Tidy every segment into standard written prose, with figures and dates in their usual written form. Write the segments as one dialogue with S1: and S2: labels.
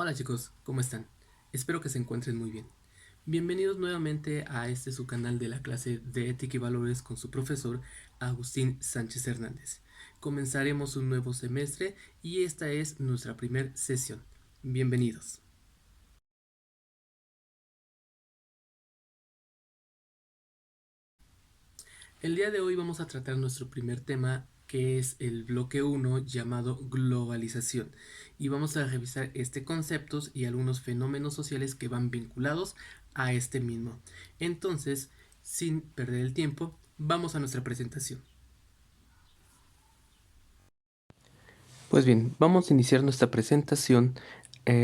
S1: Hola chicos, ¿cómo están? Espero que se encuentren muy bien. Bienvenidos nuevamente a su canal de la clase de Ética y Valores con su profesor Agustín Sánchez Hernández. Comenzaremos un nuevo semestre y esta es nuestra primera sesión. Bienvenidos. El día de hoy vamos a tratar nuestro primer tema, que es el bloque 1 llamado globalización, y vamos a revisar conceptos y algunos fenómenos sociales que van vinculados a este mismo. Entonces, sin perder el tiempo, vamos a nuestra presentación. Pues bien, vamos a iniciar nuestra presentación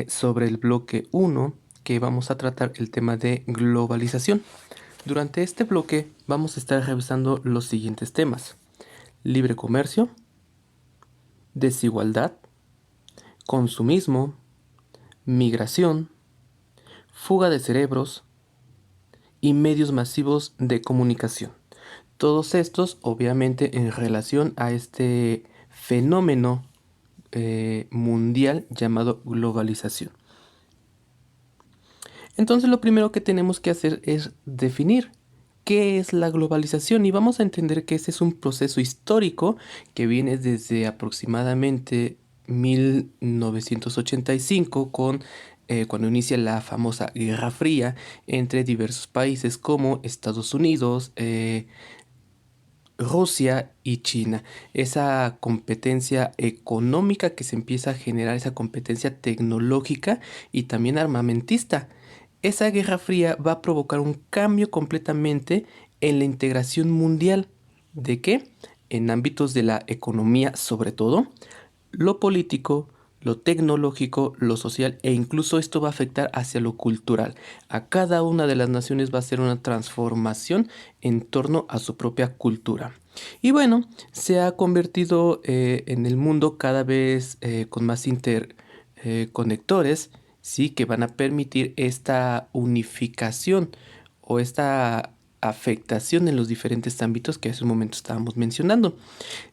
S1: sobre el bloque 1, que vamos a tratar el tema de globalización. Durante este bloque vamos a estar revisando los siguientes temas: libre comercio, desigualdad, consumismo, migración, fuga de cerebros y medios masivos de comunicación. Todos estos, obviamente, en relación a este fenómeno mundial llamado globalización. Entonces, lo primero que tenemos que hacer es definir qué es la globalización, y vamos a entender que este es un proceso histórico que viene desde aproximadamente 1985 cuando inicia la famosa Guerra Fría entre diversos países como Estados Unidos, Rusia y China. Esa competencia económica que se empieza a generar, esa competencia tecnológica y también armamentista. Esa Guerra Fría va a provocar un cambio completamente en la integración mundial. ¿De qué? En ámbitos de la economía, sobre todo, lo político, lo tecnológico, lo social, e incluso esto va a afectar hacia lo cultural. A cada una de las naciones va a ser una transformación en torno a su propia cultura. Y bueno, se ha convertido en el mundo cada vez con más interconectores, sí, que van a permitir esta unificación o esta afectación en los diferentes ámbitos que hace un momento estábamos mencionando.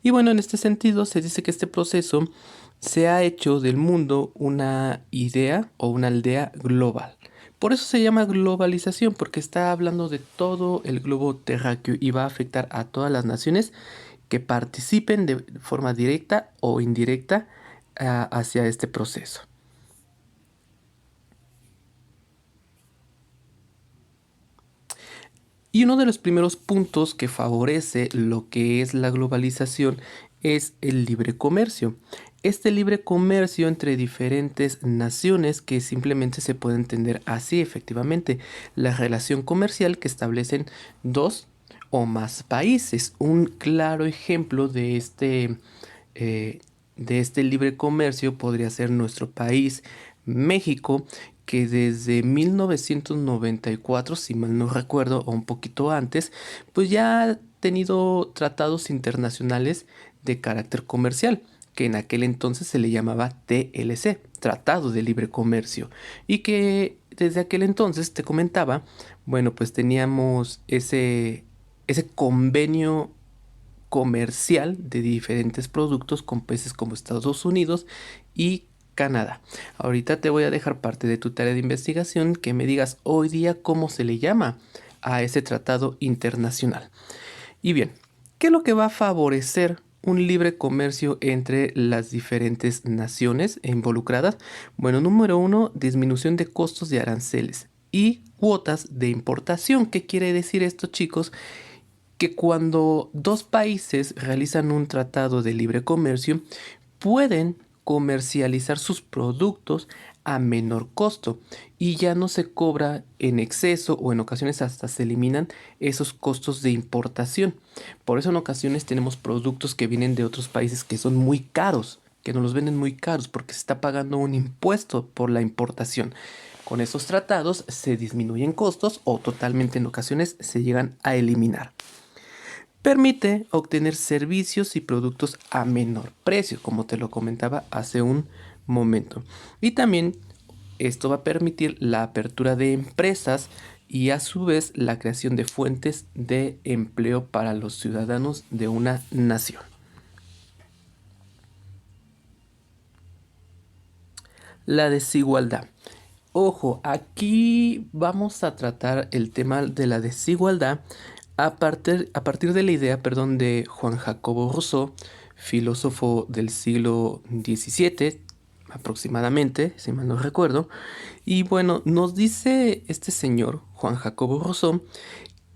S1: Y bueno, en este sentido se dice que este proceso se ha hecho del mundo una idea o una aldea global. Por eso se llama globalización, porque está hablando de todo el globo terráqueo y va a afectar a todas las naciones que participen de forma directa o indirecta hacia este proceso. Y uno de los primeros puntos que favorece lo que es la globalización es el libre comercio. Este libre comercio entre diferentes naciones, que simplemente se puede entender así, efectivamente, la relación comercial que establecen dos o más países. Un claro ejemplo eh, de este libre comercio podría ser nuestro país, México, que desde 1994, si mal no recuerdo, o un poquito antes, pues ya ha tenido tratados internacionales de carácter comercial, que en aquel entonces se le llamaba TLC, Tratado de Libre Comercio, y que desde aquel entonces, te comentaba, bueno, pues teníamos ese convenio comercial de diferentes productos con países como Estados Unidos y Canadá. Ahorita te voy a dejar parte de tu tarea de investigación, que me digas hoy día cómo se le llama a ese tratado internacional. Y bien, ¿qué es lo que va a favorecer un libre comercio entre las diferentes naciones involucradas? Bueno, número uno, disminución de costos de aranceles y cuotas de importación. ¿Qué quiere decir esto, chicos? Que cuando dos países realizan un tratado de libre comercio, pueden comercializar sus productos a menor costo y ya no se cobra en exceso, o en ocasiones hasta se eliminan esos costos de importación. Por eso en ocasiones tenemos productos que vienen de otros países que son muy caros, que nos los venden muy caros porque se está pagando un impuesto por la importación. Con esos tratados se disminuyen costos o totalmente en ocasiones se llegan a eliminar. Permite obtener servicios y productos a menor precio, como te lo comentaba hace un momento. Y también esto va a permitir la apertura de empresas y a su vez la creación de fuentes de empleo para los ciudadanos de una nación. La desigualdad. Ojo, aquí vamos a tratar el tema de la desigualdad a partir de la idea, perdón, de Juan Jacobo Rousseau, filósofo del siglo XVII, aproximadamente, si mal no recuerdo. Y bueno, nos dice este señor, Juan Jacobo Rousseau,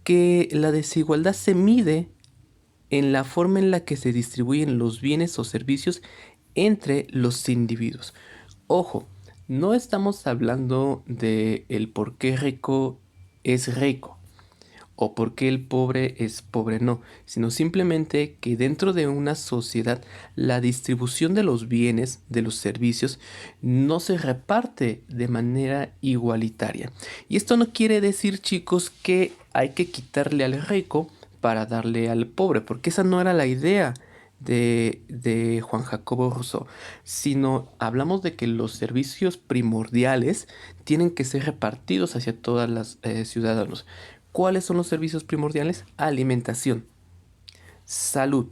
S1: que la desigualdad se mide en la forma en la que se distribuyen los bienes o servicios entre los individuos. Ojo, no estamos hablando de el por qué rico es rico o por qué el pobre es pobre, no, sino simplemente que dentro de una sociedad la distribución de los bienes, de los servicios, no se reparte de manera igualitaria. Y esto no quiere decir, chicos, que hay que quitarle al rico para darle al pobre, porque esa no era la idea de Juan Jacobo Rousseau, sino hablamos de que los servicios primordiales tienen que ser repartidos hacia todas las ciudadanos. ¿Cuáles son los servicios primordiales? Alimentación, salud,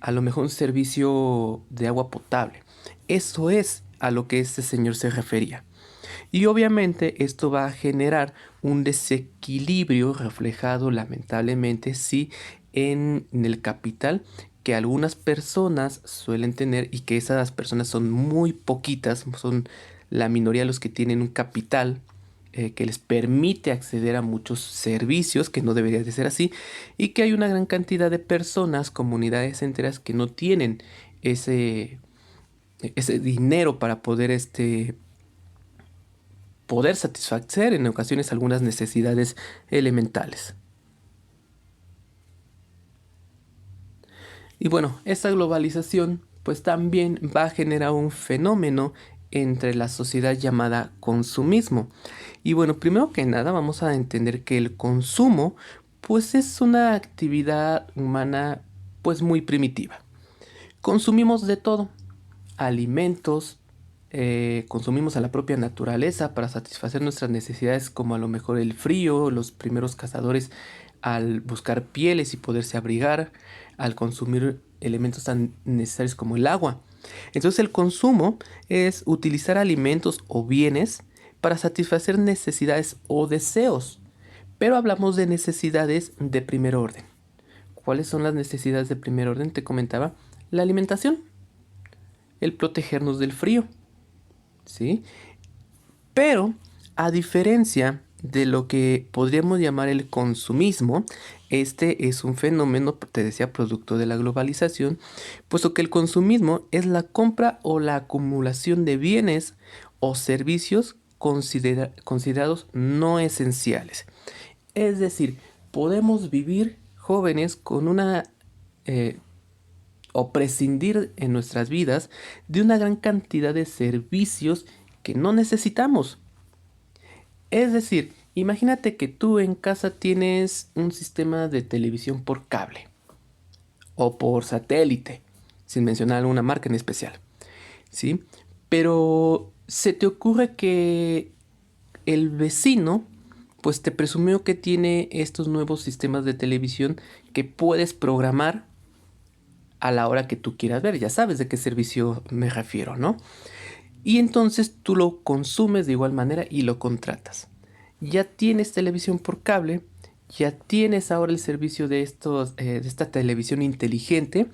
S1: a lo mejor un servicio de agua potable. Eso es a lo que este señor se refería. Y obviamente esto va a generar un desequilibrio reflejado lamentablemente sí en el capital que algunas personas suelen tener y que esas personas son muy poquitas, son la minoría de los que tienen un capital que les permite acceder a muchos servicios, que no debería de ser así, y que hay una gran cantidad de personas, comunidades enteras que no tienen ese dinero para poder satisfacer en ocasiones algunas necesidades elementales. Y bueno, esta globalización pues también va a generar un fenómeno entre la sociedad llamada consumismo. Y bueno, primero que nada vamos a entender que el consumo pues es una actividad humana pues muy primitiva. Consumimos de todo, alimentos, consumimos a la propia naturaleza para satisfacer nuestras necesidades como a lo mejor el frío, los primeros cazadores al buscar pieles y poderse abrigar, al consumir elementos tan necesarios como el agua. Entonces el consumo es utilizar alimentos o bienes para satisfacer necesidades o deseos, pero hablamos de necesidades de primer orden. ¿Cuáles son las necesidades de primer orden? Te comentaba, la alimentación, el protegernos del frío, ¿sí? Pero, a diferencia de lo que podríamos llamar el consumismo, este es un fenómeno, te decía, producto de la globalización, puesto que el consumismo es la compra o la acumulación de bienes o servicios considerados no esenciales. Es decir, podemos vivir jóvenes con una eh, o prescindir en nuestras vidas de una gran cantidad de servicios que no necesitamos. Es decir, imagínate que tú en casa tienes un sistema de televisión por cable o por satélite, sin mencionar alguna marca en especial, ¿sí? Pero se te ocurre que el vecino pues te presumió que tiene estos nuevos sistemas de televisión que puedes programar a la hora que tú quieras ver. Ya sabes de qué servicio me refiero, ¿no? Y entonces tú lo consumes de igual manera y lo contratas. Ya tienes televisión por cable, ya tienes ahora el servicio de esta televisión inteligente.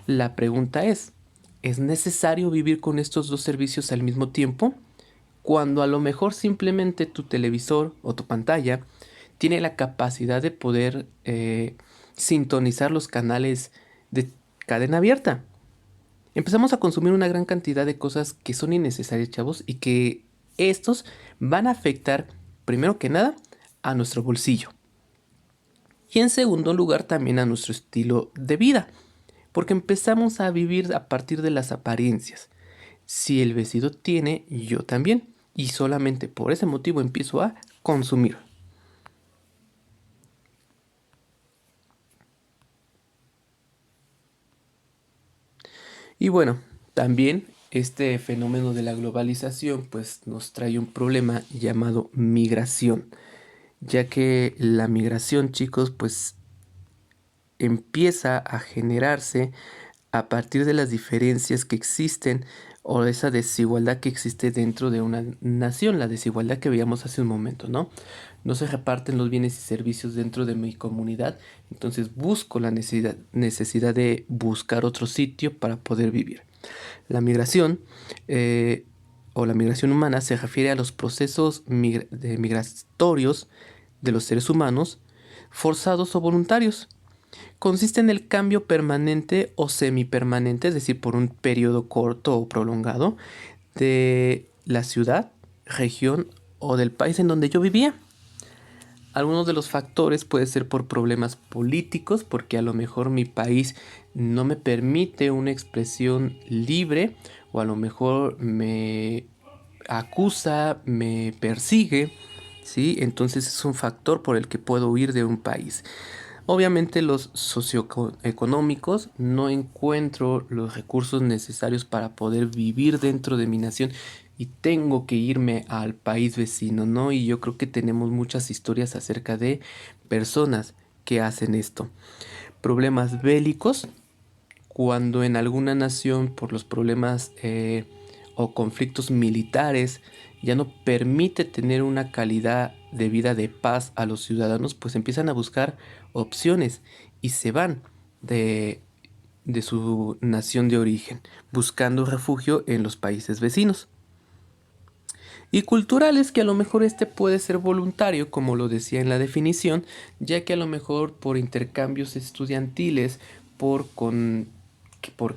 S1: La pregunta ¿es necesario vivir con estos dos servicios al mismo tiempo? Cuando a lo mejor simplemente tu televisor o tu pantalla tiene la capacidad de poder sintonizar los canales de cadena abierta. Empezamos a consumir una gran cantidad de cosas que son innecesarias, chavos, y que estos van a afectar, primero que nada, a nuestro bolsillo. Y en segundo lugar, también a nuestro estilo de vida, porque empezamos a vivir a partir de las apariencias. Si el vecino tiene, yo también. Y solamente por ese motivo empiezo a consumir. Y bueno, también este fenómeno de la globalización pues nos trae un problema llamado migración, ya que la migración, chicos, pues empieza a generarse a partir de las diferencias que existen o esa desigualdad que existe dentro de una nación, la desigualdad que veíamos hace un momento, ¿no? No se reparten los bienes y servicios dentro de mi comunidad, entonces busco la necesidad de buscar otro sitio para poder vivir. La migración eh, o la migración humana se refiere a los procesos migratorios de los seres humanos, forzados o voluntarios. Consiste en el cambio permanente o semipermanente, es decir, por un periodo corto o prolongado, de la ciudad, región o del país en donde yo vivía. Algunos de los factores puede ser por problemas políticos, porque a lo mejor mi país no me permite una expresión libre, o a lo mejor me acusa, me persigue, ¿sí? Entonces es un factor por el que puedo huir de un país. Obviamente los socioeconómicos, no encuentro los recursos necesarios para poder vivir dentro de mi nación y tengo que irme al país vecino, ¿no? Y yo creo que tenemos muchas historias acerca de personas que hacen esto. Problemas bélicos, cuando en alguna nación por los problemas o conflictos militares ya no permite tener una calidad de vida de paz a los ciudadanos, pues empiezan a buscar opciones y se van de, de su nación de origen, buscando refugio en los países vecinos. Y culturales, que a lo mejor este puede ser voluntario, como lo decía en la definición, ya que a lo mejor por intercambios estudiantiles, por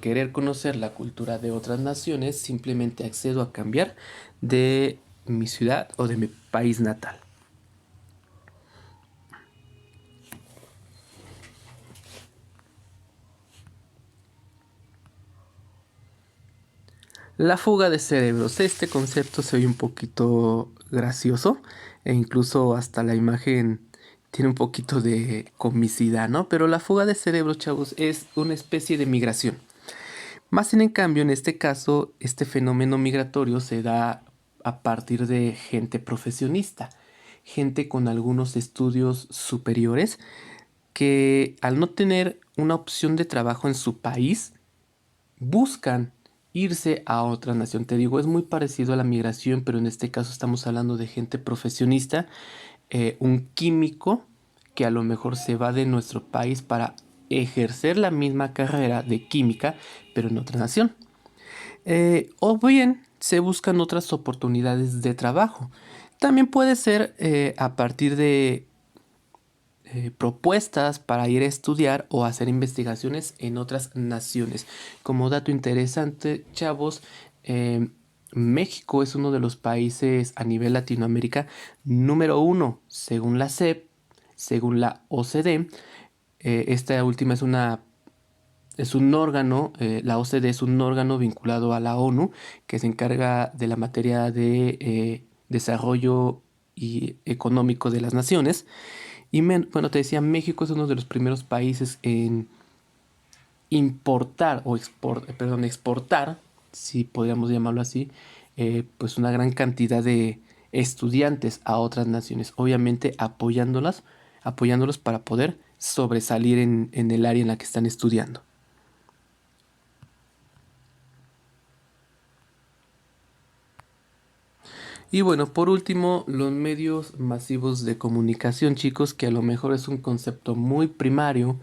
S1: querer conocer la cultura de otras naciones, simplemente accedo a cambiar de mi ciudad o de mi país natal. La fuga de cerebros. Este concepto se oye un poquito gracioso e incluso hasta la imagen tiene un poquito de comicidad, ¿no? Pero la fuga de cerebros, chavos, es una especie de migración. Más sin en cambio, en este caso, este fenómeno migratorio se da a partir de gente profesionista, gente con algunos estudios superiores que al no tener una opción de trabajo en su país, buscan irse a otra nación. Te digo, es muy parecido a la migración, pero en este caso estamos hablando de gente profesionista, un químico que a lo mejor se va de nuestro país para ejercer la misma carrera de química, pero en otra nación. O bien se buscan otras oportunidades de trabajo. También puede ser a partir de propuestas para ir a estudiar o hacer investigaciones en otras naciones. Como dato interesante, chavos, México es uno de los países a nivel Latinoamérica número uno, según la SEP, según la OCDE. Esta última es un órgano, la OCDE es un órgano vinculado a la ONU que se encarga de la materia de desarrollo y económico de las naciones. Y bueno, te decía, México es uno de los primeros países en importar o exportar, si podríamos llamarlo así, pues una gran cantidad de estudiantes a otras naciones, obviamente apoyándolos para poder sobresalir en el área en la que están estudiando. Y bueno, por último, los medios masivos de comunicación, chicos, que a lo mejor es un concepto muy primario,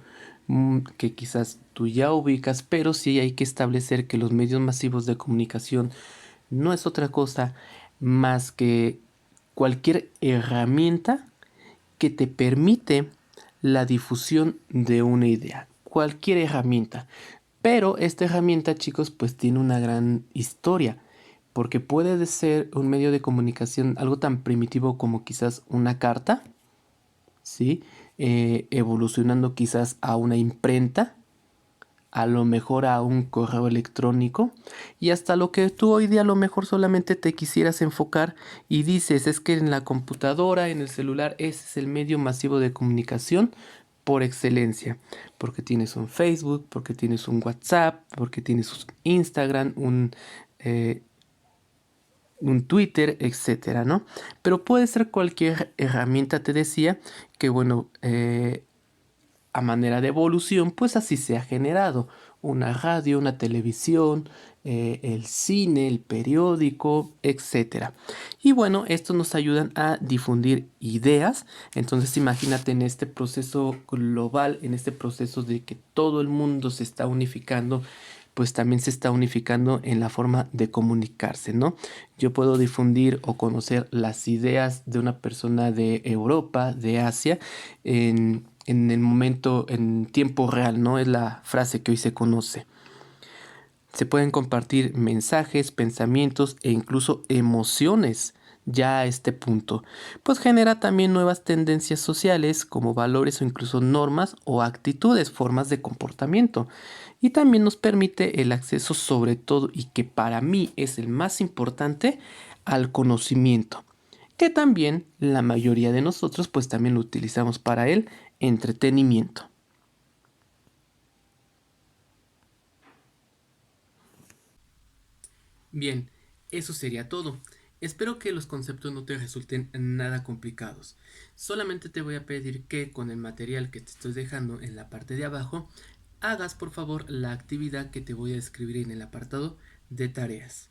S1: que quizás tú ya ubicas, pero sí hay que establecer que los medios masivos de comunicación no es otra cosa más que cualquier herramienta que te permite la difusión de una idea. Cualquier herramienta. Pero esta herramienta, chicos, pues tiene una gran historia, porque puede ser un medio de comunicación algo tan primitivo como quizás una carta, ¿sí? Evolucionando quizás a una imprenta, a lo mejor a un correo electrónico y hasta lo que tú hoy día a lo mejor solamente te quisieras enfocar y dices es que en la computadora, en el celular, ese es el medio masivo de comunicación por excelencia, porque tienes un Facebook, porque tienes un WhatsApp, porque tienes un Instagram, eh, un Twitter, etcétera, ¿no? Pero puede ser cualquier herramienta, te decía, que bueno, a manera de evolución, pues así se ha generado. una radio, una televisión, el cine, el periódico, etcétera. Y bueno, estos nos ayudan a difundir ideas. Entonces imagínate en este proceso global, en este proceso de que todo el mundo se está unificando, pues también se está unificando en la forma de comunicarse, ¿no? Yo puedo difundir o conocer las ideas de una persona de Europa, de Asia, en el momento, en tiempo real, ¿no? Es la frase que hoy se conoce. Se pueden compartir mensajes, pensamientos e incluso emociones ya a este punto, pues genera también nuevas tendencias sociales como valores o incluso normas o actitudes, formas de comportamiento. Y también nos permite el acceso sobre todo y que para mí es el más importante al conocimiento, que también la mayoría de nosotros pues también lo utilizamos para el entretenimiento. Bien, eso sería todo. Espero que los conceptos no te resulten nada complicados. Solamente te voy a pedir que con el material que te estoy dejando en la parte de abajo, hagas por favor la actividad que te voy a escribir en el apartado de tareas.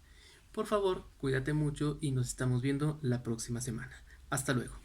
S1: Por favor, cuídate mucho y nos estamos viendo la próxima semana. Hasta luego.